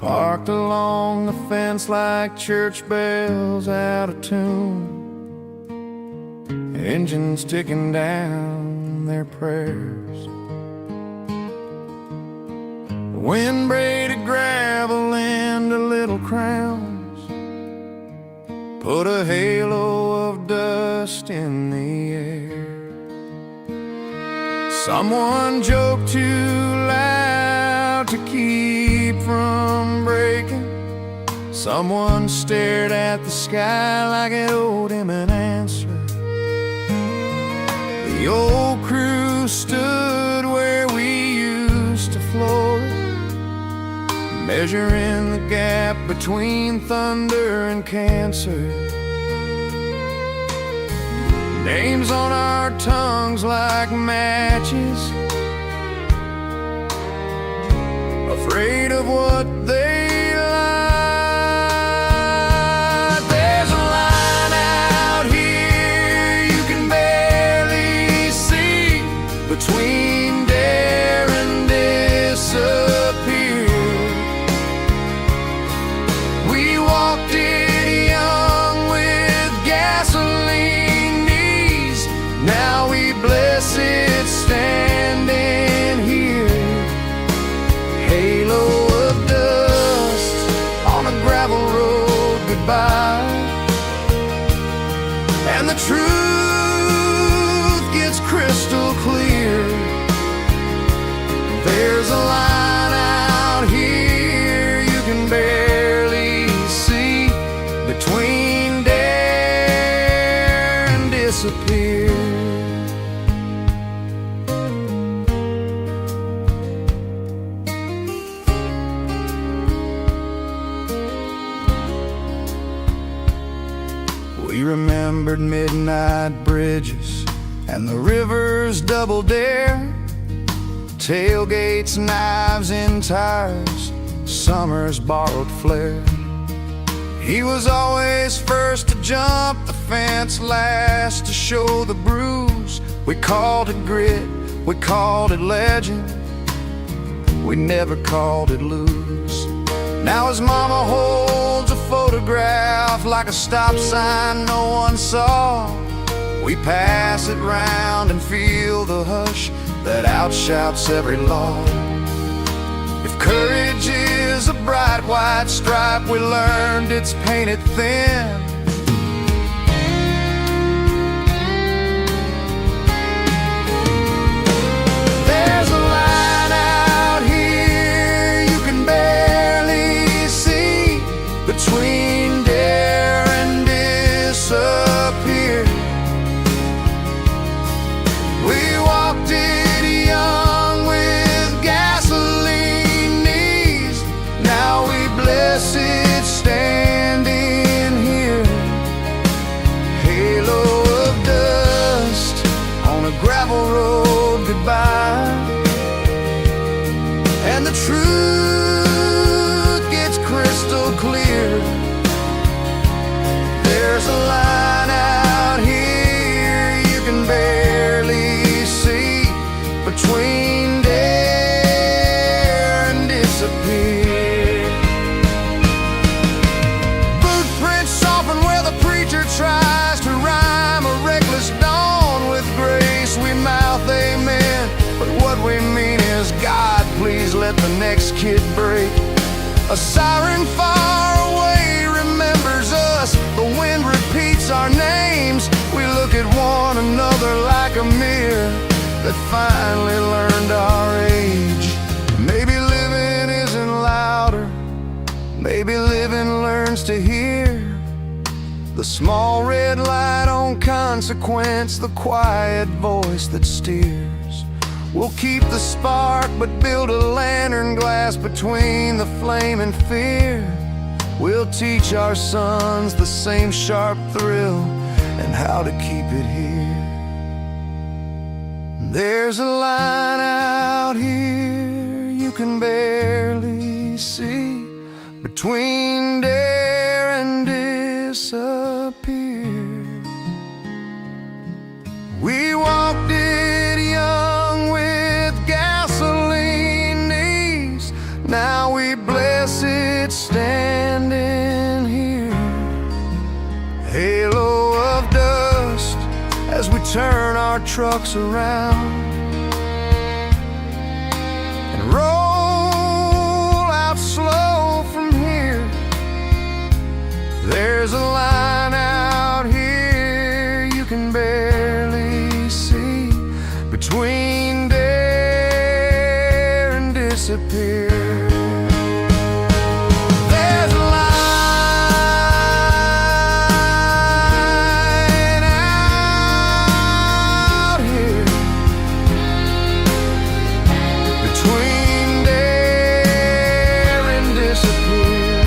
parked along the fence like church bells out of tune, engines ticking down their prayers. The wind braided gravel into little crowns, put a halo of dust in the air. Someone joked too loud to keep from breaking. Someone stared at the sky like it owed him an answer. The old crew stood where we used to floor it, measuring the gap between thunder and cancer. Names on our tongues like matches, afraid of what they lied. There's a line out here you can barely see, between dare and disappear. We walked it young with gasoline knees, now we bless it standing here. Halo of dust on a gravel road goodbye, and the truth gets crystal clear. There's a line out here you can barely see, between dare and disappear. We remembered midnight bridges and the river's double dare, tailgates, knives in tires, summer's borrowed flair. He was always first to jump the fence, last to show the bruise. We called it grit, we called it legend, we never called it lose. Now his mama holds a photograph like a stop sign no one saw. We pass it round and feel the hush that outshouts every law. If courage is a bright white stripe, we learned it's painted thin. There's a line out here you can barely see, between dare and disappear. We walked it young with gasoline knees, now we bless it standing here. Halo of dust on a gravel road goodbye, and the truth gets crystal clear. There's a line out here you can barely see, between dare and disappear. Footprints soften where the preacher tries to rhyme a reckless dawn with grace. We mouth amen, but what we mean is, God, please let the next kid break. A siren far away remembers us, the wind repeats our names. We look at one another like a mirror that finally learned our age. Maybe living isn't louder, maybe living learns to hear. The small red light on consequence, the quiet voice that steers. We'll keep the spark but build a lantern glass between the flame and fear. We'll teach our sons the same sharp thrill and how to keep it here. There's a line out here you can barely see, between dare and disappear. We walked it young with gasoline knees, now we bless it turn our trucks around and roll out slow from here. There's a line out here you can barely see, between dare and disappear. There's a line out here between dare and disappear.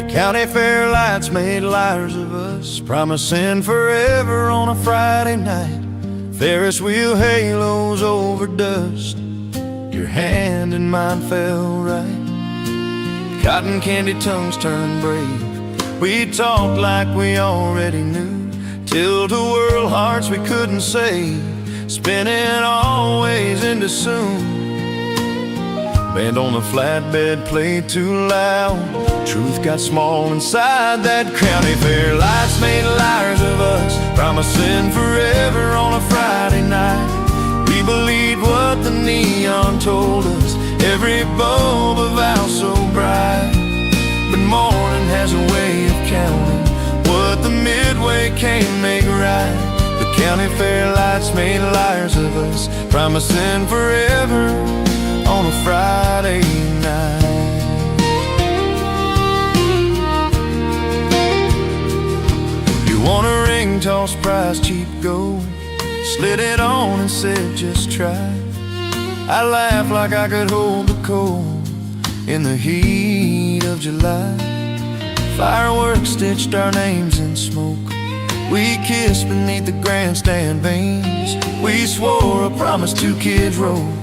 County fair lights made liars of us, promising forever on a Friday night. Ferris wheel halos over dust, your hand in mine fell right. Cotton candy tongues turned brave, we talked like we already knew. Tilt-a-whirl hearts we couldn't save, spinning always into soon. Band on the flatbed played too loud, truth got small inside that county fair. Lights made liars of us, promising forever on a Friday night. We believed what the neon told us, every bulb a vow so bright. But morning has a way of counting what the midway can't make right. The county fair lights made liars of us, promising forever on a Friday night. You want a ring, toss prize, cheap gold, slid it on and said just try. I laughed like I could hold the cold in the heat of July. Fireworks stitched our names in smoke, we kissed beneath the grandstand vanes. We swore a promise 2 kids wrote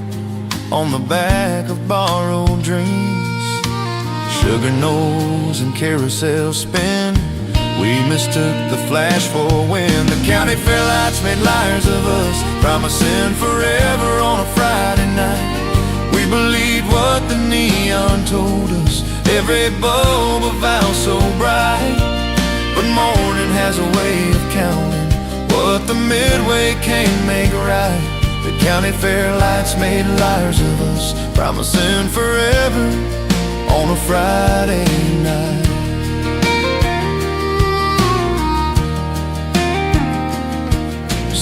on the back of borrowed dreams. Sugar nose and carousel spin, we mistook the flash for wind. The county fair lights made liars of us, promising forever on a Friday night. We believed what the neon told us, every bulb a vow so bright. But morning has a way of counting what the midway can't make right. The county fair lights made liars of us, promising forever on a Friday night.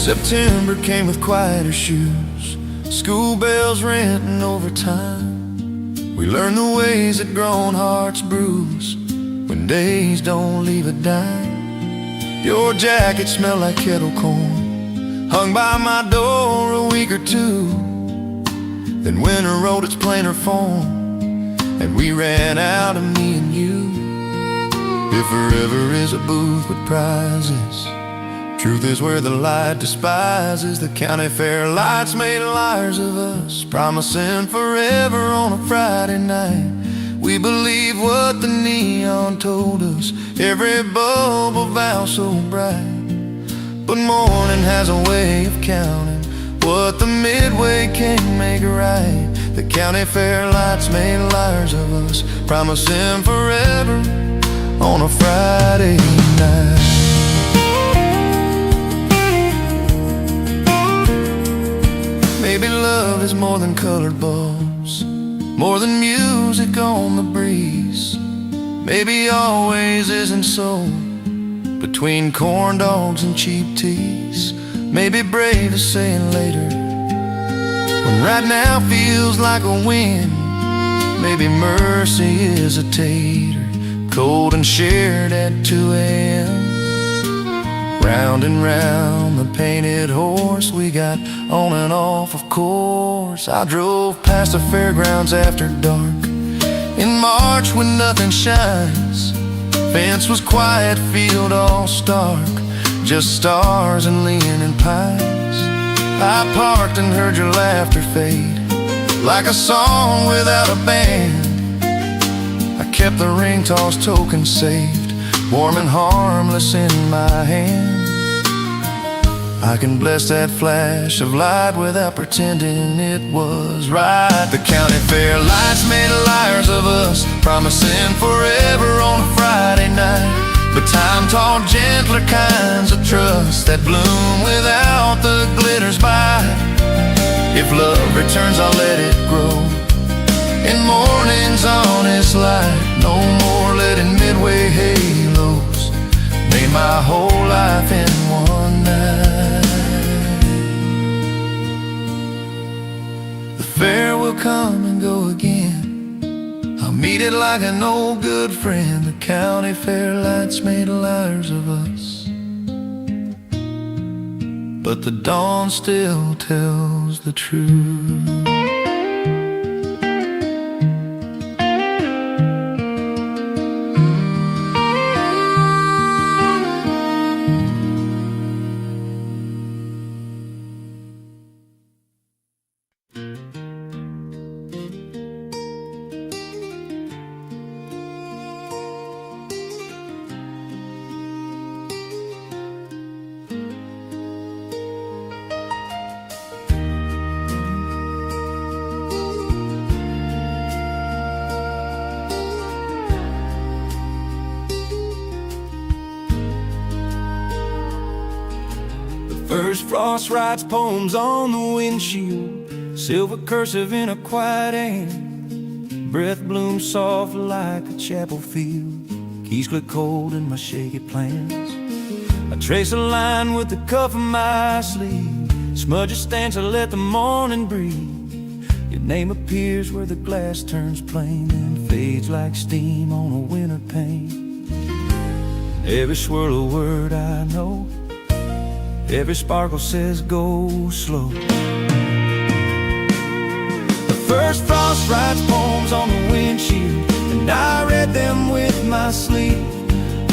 September came with quieter shoes, school bells ringing overtime. We learned the ways that grown hearts bruise when days don't leave a dime. Your jacket smelled like kettle corn, hung by my door a week or two. Then winter wrote its plainer form, and we ran out of me and you. If forever is a booth with prizes, truth is where the light despises. The county fair lights made liars of us, promising forever on a Friday night. We believed what the neon told us, every bubble vow so bright. But morning has a way of counting what the midway can't make right. The county fair lights made liars of us, promising forever on a Friday night. Maybe love is more than colored bulbs, more than music on the breeze. Maybe always isn't so, between corn dogs and cheap teas. Maybe brave is saying later, when right now feels like a win. Maybe mercy is a tater, cold and shared at 2 a.m. Round and round the painted horse we got on and off, of course. I drove past the fairgrounds after dark in March when nothing shines. Fence was quiet, field all stark, just stars and leaning pines. I parked and heard your laughter fade like a song without a band. I kept the ring toss token saved, warm and harmless in my hand. I can bless that flash of light without pretending it was right. The county fair lights made liars of us, promising forever on a Friday night. But time taught gentler kinds of trust that bloom without the glitter's bite. If love returns, I'll let it grow in morning's honest light. No more letting midway halos made my whole life in one night. The fair will come and go again, I'll meet it like an old good friend. The county fair lights made liars of us, but the dawn still tells the truth. First frost writes poems on the windshield, silver cursive in a quiet hand. Breath blooms soft like a chapel field, keys click cold in my shaky plans. I trace a line with the cuff of my sleeve, smudge a stanza, let the morning breathe. Your name appears where the glass turns plain and fades like steam on a winter pane. Every swirl a word I know, every sparkle says go slow. The first frost writes poems on the windshield, and I read them with my sleeve.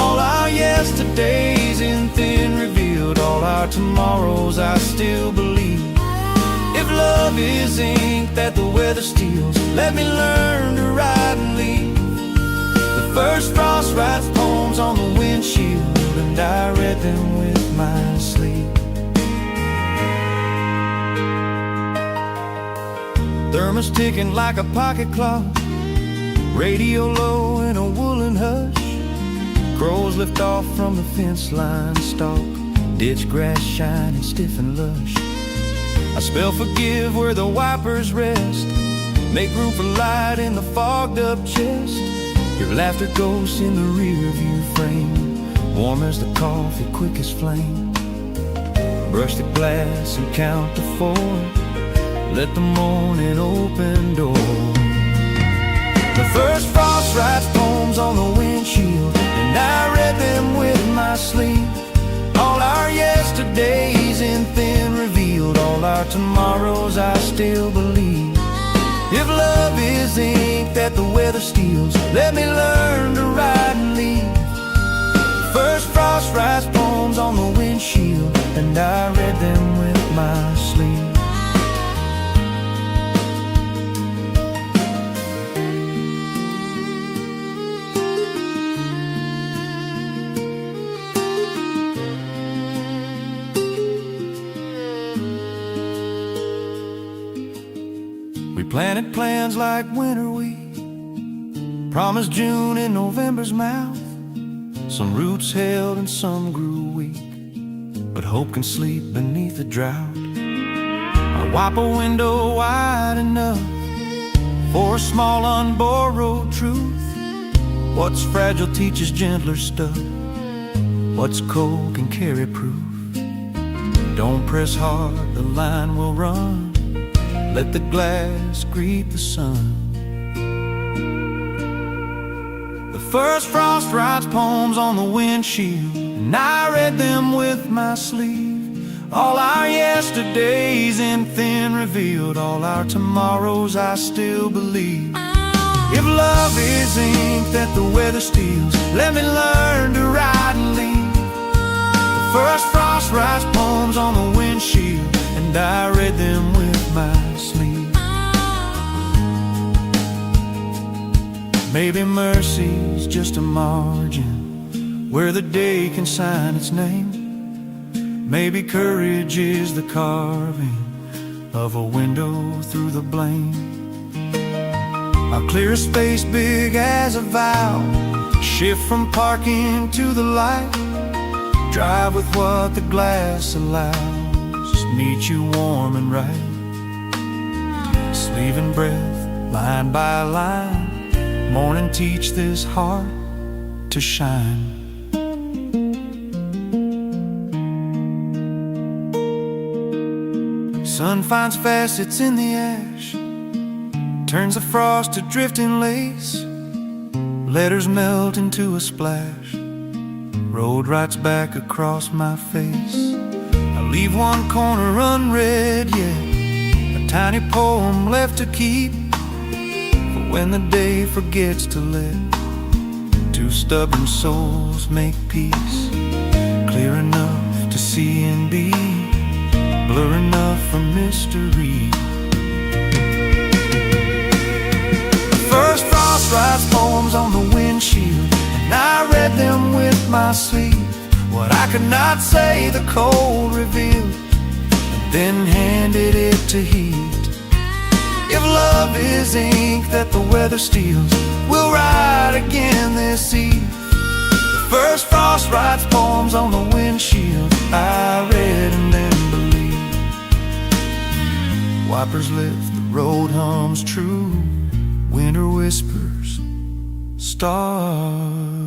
All our yesterdays in thin revealed, all our tomorrows I still believe. If love is ink that the weather steals, let me learn to ride and leave. The first frost writes poems on the windshield, and I read them with my sleeve. Thermos ticking like a pocket clock, radio low in a woolen hush. Crows lift off from the fence line stalk, ditch grass shining stiff and lush. I spell forgive where the wipers rest, make room for light in the fogged up chest. Your laughter ghosts in the rear view frame, warm as the coffee, quick as flame. Brush the glass and count to 4. Let the morning open door. The first frost writes poems on the windshield, and I read them with my sleeve. All our yesterdays in thin revealed, all our tomorrows I still believe. If love is ink that the weather steals, let me learn to ride and leave. The first frost writes poems on the windshield, and I read them with my sleeve. We planted plans like winter wheat, promised June in November's mouth. Some roots held and some grew weak, but hope can sleep beneath the drought. I wipe a window wide enough for a small unborrowed truth. What's fragile teaches gentler stuff, what's cold can carry proof. Don't press hard, the line will run. Let the glass greet the sun. The first frost writes poems on the windshield, and I read them with my sleeve. All our yesterdays in thin revealed, all our tomorrows I still believe. If love is ink that the weather steals, let me learn to ride and leave. The first frost writes poems on the windshield, and I read them with my sleeve. Maybe mercy's just a margin where the day can sign its name. Maybe courage is the carving of a window through the blame. I'll clear a space big as a vow, shift from parking to the light, drive with what the glass allows, just meet you warm and right. Sleeve and breath, line by line, morning teach this heart to shine. Sun finds facets in the ash, turns the frost to drifting lace. Letters melt into a splash, road writes back across my face. I leave one corner unread yet, a tiny poem left to keep for when the day forgets to let two stubborn souls make peace. Clear enough to see and be, blur enough for mystery. The first frost writes poems on the windshield, and I read them with my sleeve. What I could not say the cold revealed, and then handed it to heat. If love is ink that the weather steals, we'll ride again this eve. The first frost writes poems on the windshield, I read and then believed. Wipers lift, the road hums true, winter whispers, stars.